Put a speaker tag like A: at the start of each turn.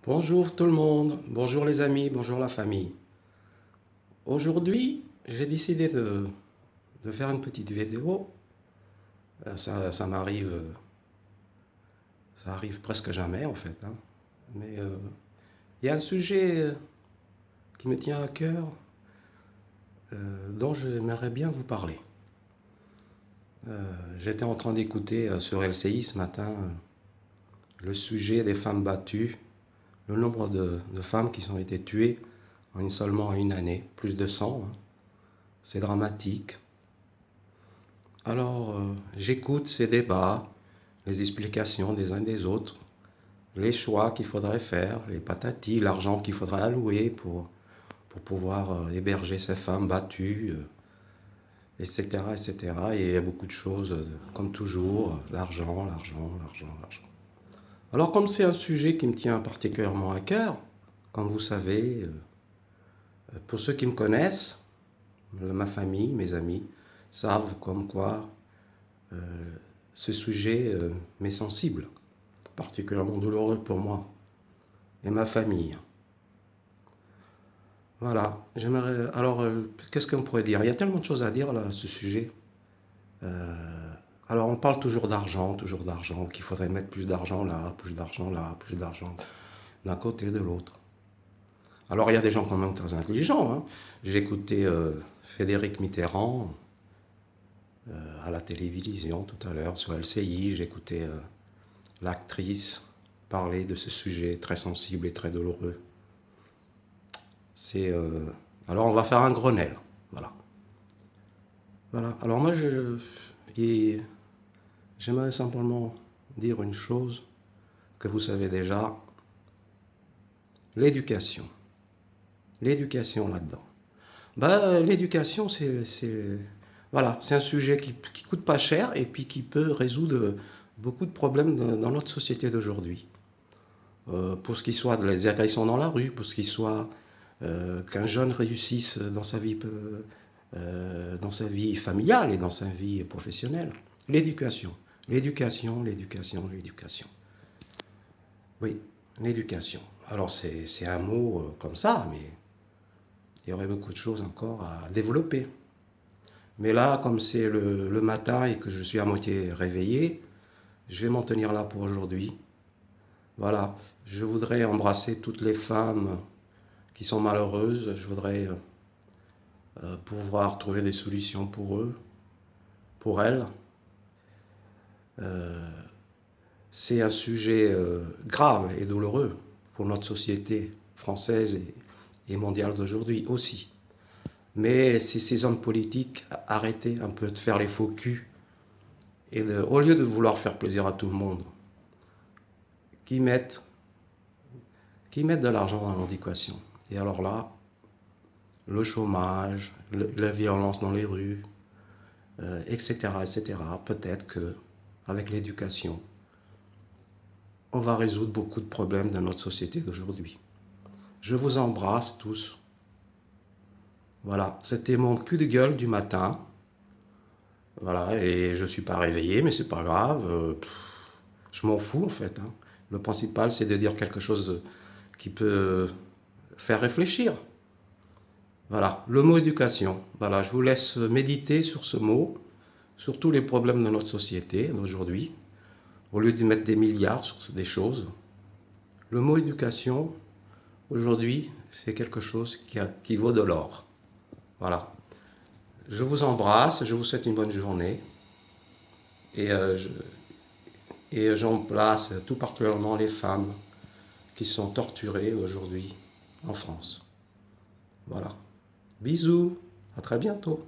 A: Bonjour tout le monde, bonjour les amis, bonjour la famille. Aujourd'hui, j'ai décidé de faire une petite vidéo. Ça m'arrive, ça arrive presque jamais en fait, hein. Mais il y a un sujet qui me tient à cœur, dont j'aimerais bien vous parler. J'étais en train d'écouter sur LCI ce matin le sujet des femmes battues, le nombre de femmes qui ont été tuées en seulement une année, plus de 100, hein. C'est dramatique. Alors, j'écoute ces débats, les explications des uns des autres, les choix qu'il faudrait faire, les patatis, l'argent qu'il faudrait allouer pour pouvoir héberger ces femmes battues, etc., etc. Et il y a beaucoup de choses, comme toujours, l'argent, l'argent, l'argent, l'argent. Alors, comme c'est un sujet qui me tient particulièrement à cœur, comme vous savez, pour ceux qui me connaissent, ma famille, mes amis, savent comme quoi euh, ce sujet m'est sensible, particulièrement douloureux pour moi et ma famille. Voilà, j'aimerais. Alors, qu'est-ce qu'on pourrait dire? Il y a tellement de choses à dire là, à ce sujet. Euh, alors, on parle toujours d'argent, qu'il faudrait mettre plus d'argent là, plus d'argent là, plus d'argent d'un côté et de l'autre. Alors, il y a des gens quand même très intelligents, hein. J'ai écouté Frédéric Mitterrand à la télévision tout à l'heure, sur LCI. J'ai écouté l'actrice parler de ce sujet très sensible et très douloureux. C'est alors on va faire un Grenelle, voilà. Voilà. Alors moi et j'aimerais simplement dire une chose que vous savez déjà, l'éducation. L'éducation là-dedans. L'éducation, voilà, c'est un sujet qui coûte pas cher et puis qui peut résoudre beaucoup de problèmes dans notre société d'aujourd'hui. Pour ce qui soit des agressions dans la rue, pour ce qui soit qu'un jeune réussisse dans sa vie familiale et dans sa vie professionnelle. L'éducation, l'éducation, l'éducation, l'éducation. Oui, l'éducation. Alors c'est un mot comme ça, mais il y aurait beaucoup de choses encore à développer. Mais là, comme c'est le matin et que je suis à moitié réveillé, je vais m'en tenir là pour aujourd'hui. Voilà, je voudrais embrasser toutes les femmes qui sont malheureuses. Je voudrais pouvoir trouver des solutions pour eux, pour elles. Euh, c'est un sujet grave et douloureux pour notre société française et mondiale d'aujourd'hui aussi. Mais si ces hommes politiques arrêtaient un peu de faire les faux culs et au lieu de vouloir faire plaisir à tout le monde, qui mettent, qui mettent de l'argent dans l'éducation. Et alors là, le chômage, la violence dans les rues, etc., etc. Peut-être que avec l'éducation, on va résoudre beaucoup de problèmes de notre société d'aujourd'hui. Je vous embrasse tous. Voilà, c'était mon cul de gueule du matin. Voilà, et je ne suis pas réveillé, mais c'est pas grave. Je m'en fous en fait, hein. Le principal, c'est de dire quelque chose qui peut faire réfléchir. Voilà, le mot éducation. Voilà, je vous laisse méditer sur ce mot, sur tous les problèmes de notre société d'aujourd'hui, au lieu de mettre des milliards sur des choses. Le mot éducation, aujourd'hui, c'est quelque chose qui vaut de l'or. Voilà. Je vous embrasse, je vous souhaite une bonne journée et, j'embrasse tout particulièrement les femmes qui sont torturées aujourd'hui en France. Voilà. Bisous, à très bientôt.